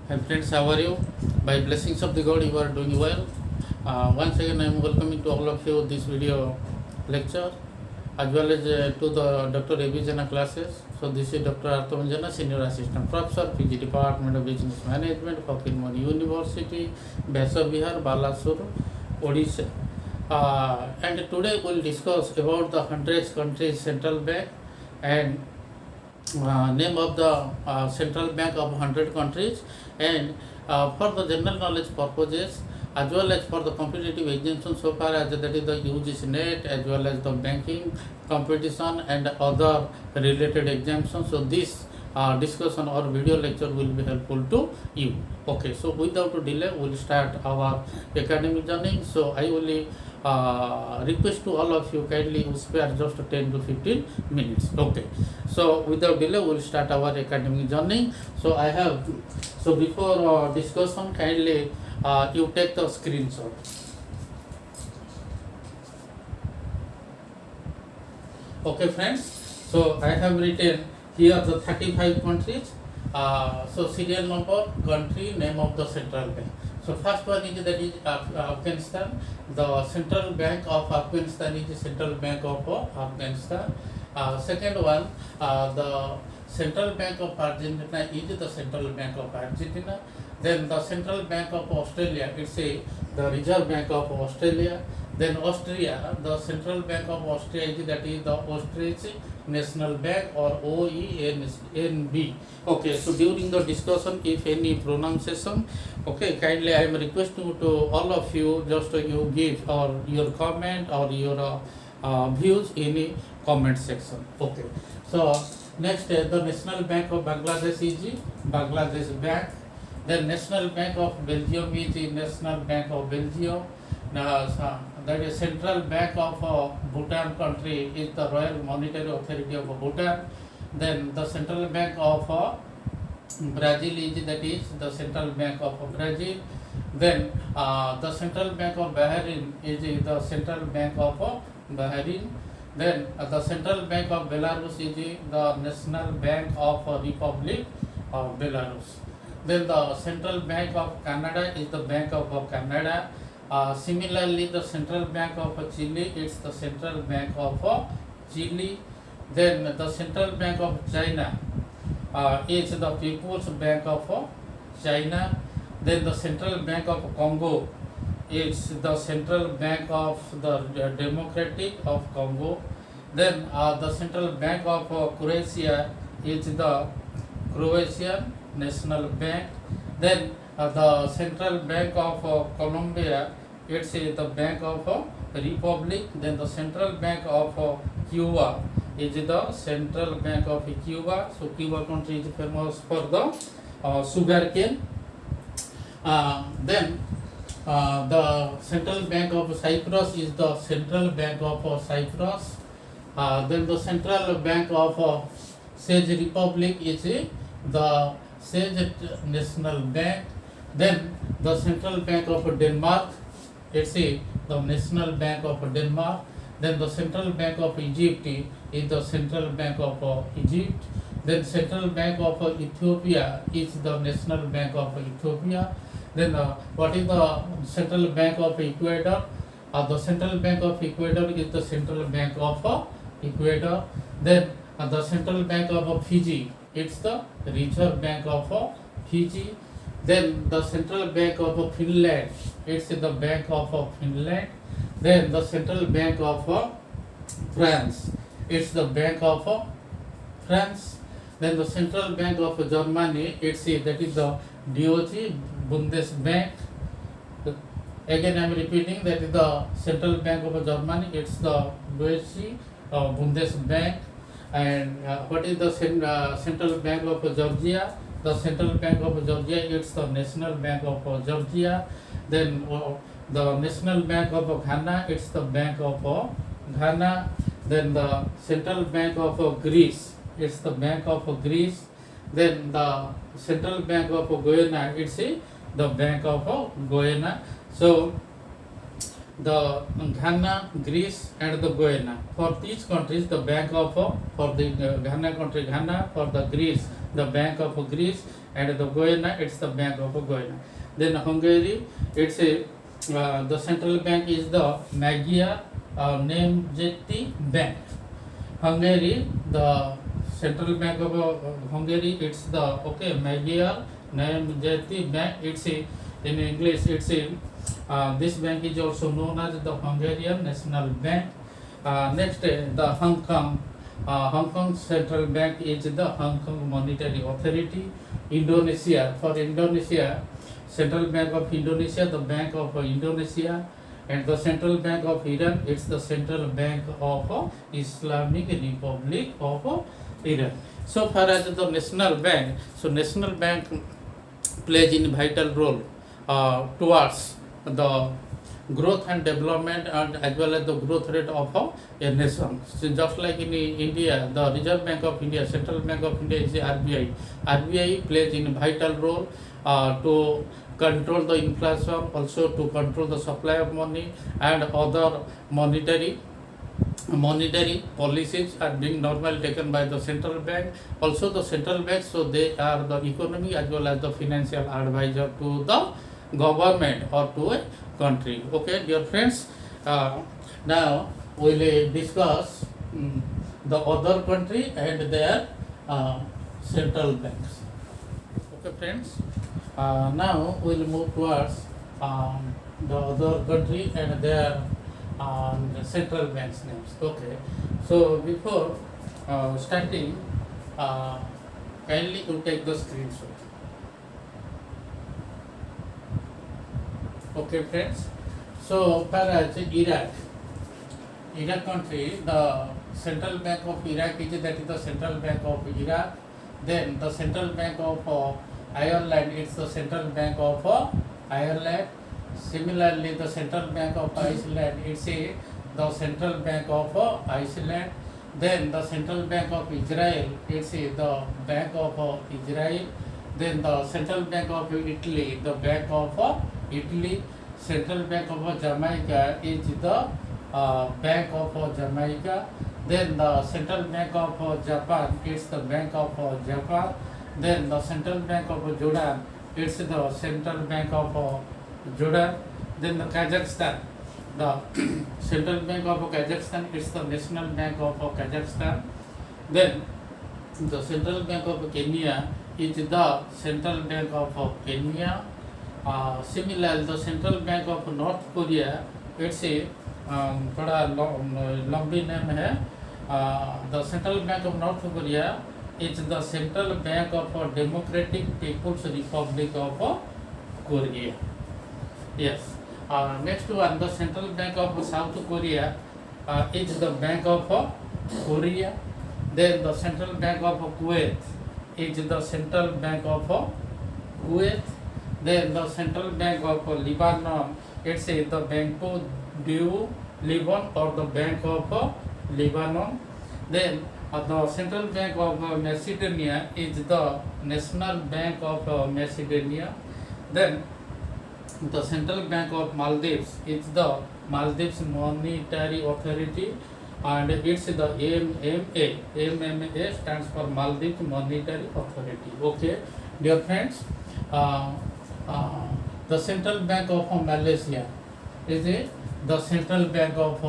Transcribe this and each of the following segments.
Hi friends, how are you? By blessings of the God, you are doing well. Once again, I am welcoming to all of you this video lecture as well as to the Dr. A B JENA classes. So this is Dr. Arthavan Jena, Senior Assistant Professor, PG Department of Business Management, Fakirmoni University, Bihar, Balasur, Odisha. And today we will discuss about the 100 countries central bank and name of the central bank of 100 countries, and for the general knowledge purposes as well as for the competitive exemption so far as that is the UGC net as well as the banking competition and other related exemptions. So this discussion or video lecture will be helpful to you. Okay, so without delay we will start our academic journey. So I will request to all of you kindly spare just 10 to 15 minutes. Okay, so without delay we will start our academic journey. So I have, so before discussion, kindly you take the screenshot. Okay friends, so I have written here the 35 countries. So serial number, country, name of the central bank. So first one is that is Afghanistan. The central bank of Afghanistan is the Central Bank of Afghanistan. Second one, the Central Bank of Argentina is the Central Bank of Argentina. Then the Central Bank of Australia, it's the Reserve Bank of Australia. Then Austria, the Central Bank of Austria is that is the Austrian National Bank or OENB. Okay, so during the discussion, if any pronunciation, okay, kindly I am requesting to all of you just you give or your comment or your views in the comment section. Okay, so next the National Bank of Bangladesh is Bangladesh Bank. Then National Bank of Belgium is the National Bank of Belgium. That is Central Bank of Bhutan country is the Royal Monetary Authority of Bhutan. Then the Central Bank of Brazil is that is the Central Bank of Brazil. Then the Central Bank of Bahrain is the Central Bank of Bahrain. Then the Central Bank of Belarus is the National Bank of Republic of Belarus. Then the Central Bank of Canada is the Bank of Canada. Similarly, the Central Bank of Chile is the Central Bank of Chile. Then the Central Bank of China is the People's Bank of China. Then the Central Bank of Congo is the Central Bank of the Democratic of Congo. Then the Central Bank of Croatia is the Croatian National Bank. Then the Central Bank of Colombia, it's the Bank of Republic. Then the Central Bank of Cuba is the Central Bank of Cuba. So Cuba country is famous for the sugar cane. Then the Central Bank of Cyprus is the Central Bank of Cyprus. Then the Central Bank of Czech Republic is the Czech National Bank. Then the Central Bank of Denmark, it's the National Bank of Denmark. Then the Central Bank of Egypt is the Central Bank of Egypt. Then Central Bank of Ethiopia is the National Bank of Ethiopia. Then what is the Central Bank of Ecuador? The Central Bank of Ecuador is the Central Bank of Ecuador. Then the Central Bank of Fiji, it's the Reserve Bank of Fiji. Then the Central Bank of Finland, it's the Bank of Finland. Then the Central Bank of France, it's the Bank of France. Then the Central Bank of Germany, it's that is the DOG Bundesbank. Again I am repeating, that is the Central Bank of Germany, it's the DOG Bundesbank. And what is the Central Bank of Georgia? The Central Bank of Georgia, it's the National Bank of Georgia. Then the National Bank of Ghana, it's the Bank of Ghana. Then the Central Bank of Greece, it's the Bank of Greece. Then the Central Bank of Guyana, it's the Bank of Guyana. So the Ghana, Greece and the Guyana, for these countries the Bank of for the Ghana country Ghana, for the Greece the Bank of Greece, and the Guyana, it's the Bank of Guyana. Then Hungary, it's a the central bank is the Magyar Nemzeti Bank. Hungary, the central bank of Hungary, it's the Magyar Nemzeti Bank. It's a, in English, it's a this bank is also known as the Hungarian National Bank. Next, the Hong Kong Central Bank is the Hong Kong Monetary Authority. Indonesia, for Indonesia, Central Bank of Indonesia, the Bank of Indonesia, and the Central Bank of Iran, it's the Central Bank of Islamic Republic of Iran. So far as the National Bank, so National Bank plays a vital role towards the growth and development and as well as the growth rate of a nation. So just like in India, the Reserve Bank of India, Central Bank of India is the RBI. RBI plays a vital role to control the inflation, also to control the supply of money, and other monetary policies are being normally taken by the central bank. Also the central bank, so they are the economic as well as the financial advisor to the government or to a country. Okay, dear friends, now we will discuss the other country and their central banks. Okay friends, now we will move towards the other country and their central banks names. Okay, so before starting, kindly you take the screenshot. Okay friends, so far as Iraq country, the central bank of Iraq is the central bank of Iraq. Then the central bank of Ireland, it's the central bank of Ireland. Similarly, the central bank of Iceland, it's the central bank of Iceland. Then the central bank of Israel, it's the bank of Israel. Then the central bank of Italy, the bank of Italy. Central bank of Jamaica is the bank of Jamaica. Then the central bank of Japan, it's the bank of Japan. Then the central bank of Jordan, it's the central bank of Jordan. Then the Kazakhstan, the central bank of Kazakhstan, it's the national bank of Kazakhstan. Then the central bank of Kenya is the central bank of Kenya. Similarly, the central bank of North Korea, it's a थोड़ा लंबी name है. The central bank of North Korea is the central bank of Democratic People's Republic of Korea. Yes. Next one, the central bank of South Korea is the Bank of Korea. Then the central bank of Kuwait is the central bank of Kuwait. Then the central bank of Lebanon, it's the Banco du Liban or the Bank of Lebanon. Then the central bank of Macedonia is the National Bank of Macedonia. Then the central bank of Maldives is the Maldives Monetary Authority, and it's the MMA. MMA stands for Maldives Monetary Authority. Okay, dear friends, the central bank of Malaysia is the central bank of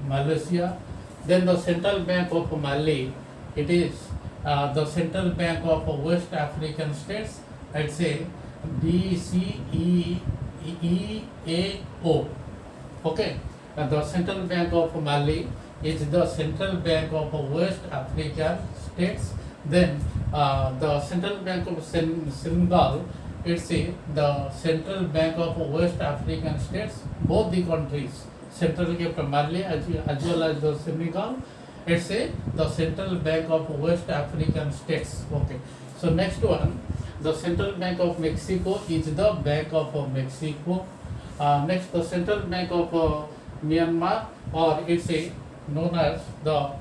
Malaysia. Then the central bank of Mali, it is the central bank of West African states. I'd say BCEAO. Okay, the central bank of Mali is the central bank of West African states. Then the central bank of Senegal, it's the central bank of West African states. Both the countries, central bank of Mali as well as the Senegal, it's the central bank of West African states. Okay, so next one, the central bank of Mexico is the Bank of Mexico. Next, the central bank of Myanmar, or it's known as the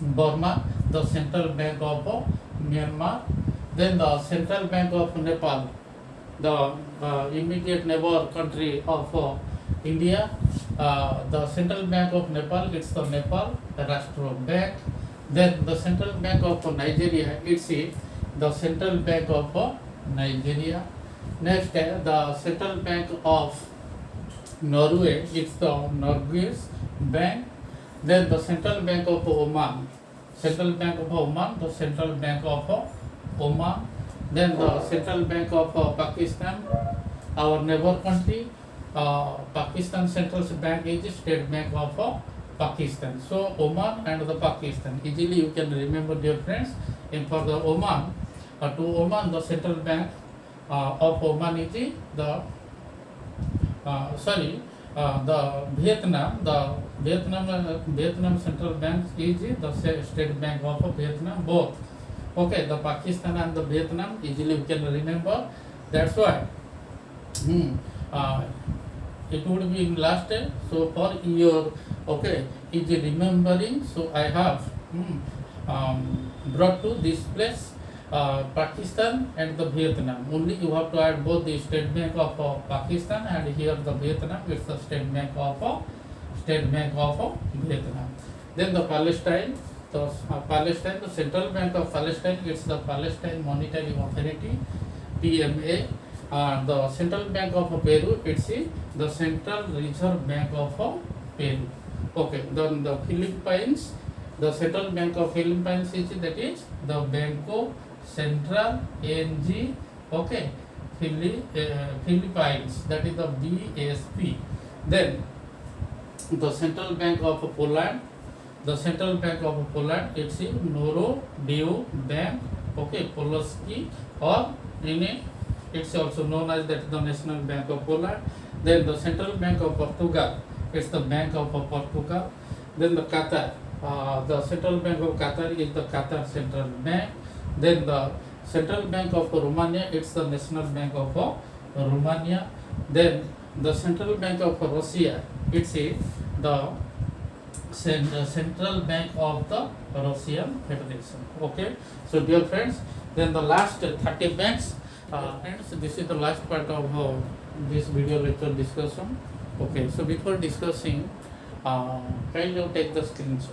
Burma, the central bank of Myanmar. Then the central bank of Nepal, the immediate neighbor country of India. The central bank of Nepal, it's the Nepal Rashtra Bank. Then the central bank of Nigeria, it's the central bank of Nigeria. Next, the Central Bank of Norway, it's the Norwegian bank. Then the Central Bank of Oman, Central Bank of Oman, the Central Bank of Oman. Then the Central Bank of Pakistan, our neighbor country. Pakistan Central Bank is State Bank of Pakistan. So Oman and the Pakistan, easily you can remember, dear friends. And for the Oman, to Oman, the Central Bank of Oman is the the Vietnam Central Bank is the State Bank of Vietnam, both. Okay, the Pakistan and the Vietnam, easily you can remember. That's why it would be in last day. So for your easy remembering, so I have brought to this place Pakistan and the Vietnam. Only you have to add both the State Bank of Pakistan and here the Vietnam. It's the State Bank of Vietnam. Then the Palestine. The Palestine, the Central Bank of Palestine, it's the Palestine Monetary Authority, PMA. The Central Bank of Peru, it's the Central Reserve Bank of Peru. Okay, then the Philippines, the Central Bank of Philippines is that is the Banco Central NG, Philippines, that is the BSP. Then the Central Bank of Poland, the Central Bank of Poland, it's Narodowy Bank, Polski, or it's also known as that the National Bank of Poland. Then the Central Bank of Portugal, it's the Bank of Portugal. Then the Qatar, the Central Bank of Qatar is the Qatar Central Bank. Then the Central Bank of Romania, it's the National Bank of Romania. Then the Central Bank of Russia, it's the Central Bank of the Russian Federation. Okay, so dear friends, then the last 30 banks. Friends, this is the last part of this video lecture discussion. Okay, so before discussing, can you take the screenshot?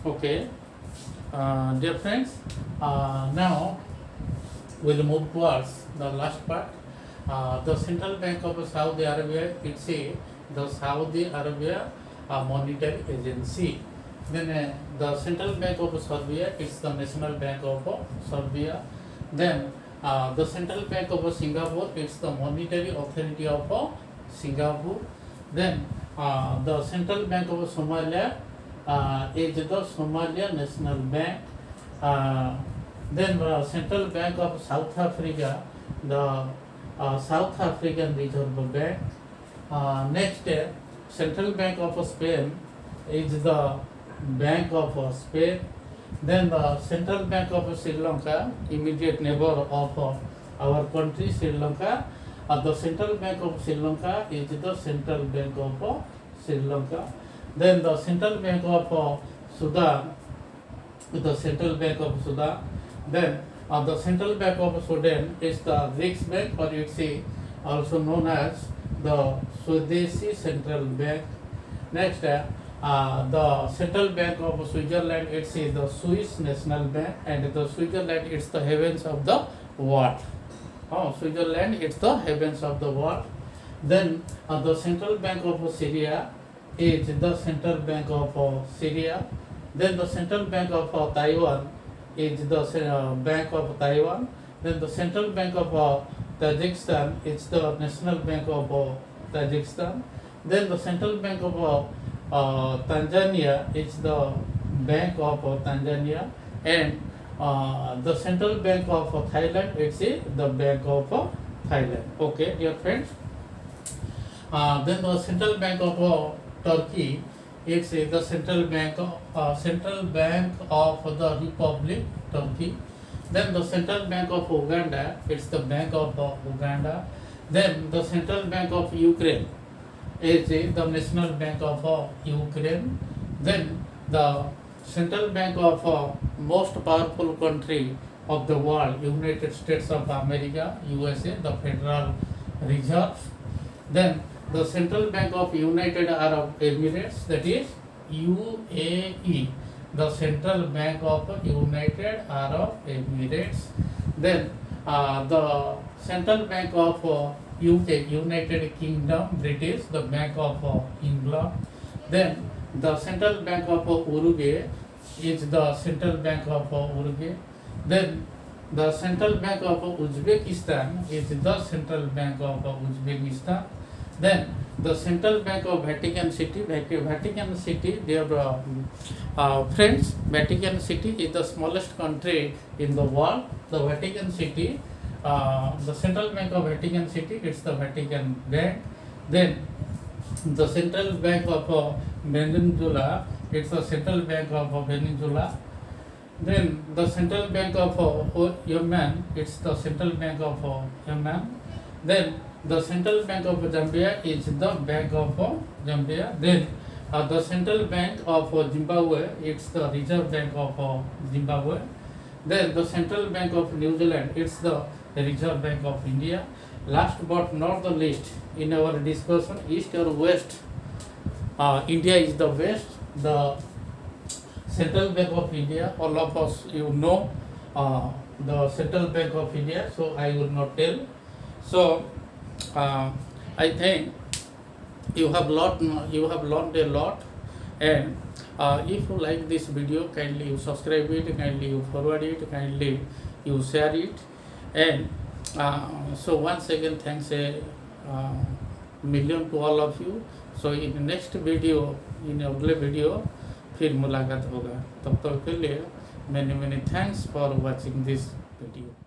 Okay, dear friends, now we'll move towards the last part. The Central Bank of Saudi Arabia, it's the Saudi Arabia Monetary Agency. Then the Central Bank of Serbia, it's the National Bank of Serbia. Then the Central Bank of Singapore, it's the Monetary Authority of Singapore. Then the Central Bank of Somalia is the Somalia National Bank. Then the Central Bank of South Africa, the South African Reserve Bank. Next, Central Bank of Spain is the Bank of Spain. Then the Central Bank of Sri Lanka, immediate neighbor of our country, Sri Lanka. The Central Bank of Sri Lanka is the Central Bank of Sri Lanka. Then the Central Bank of Sudan, the Central Bank of Sudan. Then the Central Bank of Sudan is the Riksbank, or it's also known as the Swadeshi Central Bank. Next, the Central Bank of Switzerland, it's the Swiss National Bank, and the Switzerland, it's the heavens of the world. Switzerland, it's the heavens of the world. Then the Central Bank of Syria is the Central Bank of Syria. Then the Central Bank of Taiwan is the Bank of Taiwan. Then the Central Bank of Tajikistan, it's the National Bank of Tajikistan. Then the Central Bank of Tanzania, it's the Bank of Tanzania. And the Central Bank of Thailand, it's the Bank of Thailand. Okay, dear friends. Then the Central Bank of Turkey, it's the Central Bank of the Republic Turkey. Then the Central Bank of Uganda, it's the Bank of Uganda. Then the Central Bank of Ukraine is the National Bank of Ukraine. Then the Central Bank of most powerful country of the world, United States of America, USA, the Federal Reserve. Then the Central Bank of United Arab Emirates, that is UAE, the Central Bank of United Arab Emirates. Then the Central Bank of UK, United Kingdom, British, the Bank of England. Then the Central Bank of Uruguay is the Central Bank of Uruguay. Then the Central Bank of Uzbekistan is the Central Bank of Uzbekistan. Then the Central Bank of Vatican City, Vatican City, dear friends, Vatican City is the smallest country in the world. The Vatican City, the Central Bank of Vatican City, it's the Vatican Bank. Then the Central Bank of Venezuela, it's the Central Bank of Venezuela. Then the Central Bank of Yemen, it's the Central Bank of Yemen. Then the Central Bank of Zambia is the Bank of Zambia. Then the Central Bank of Zimbabwe, it's the Reserve Bank of Zimbabwe. Then the Central Bank of New Zealand, it's the Reserve Bank of India. Last but not the least, in our discussion, East or West, India is the West. The Central Bank of India, all of us, you know the Central Bank of India, so I will not tell. So I think you have learned a lot, and if you like this video, kindly you subscribe it, kindly you forward it, kindly you share it, and so once again thanks a million to all of you. So in the next video, in अगले video फिर मुलाकात होगा. तब तक के लिए many thanks for watching this video.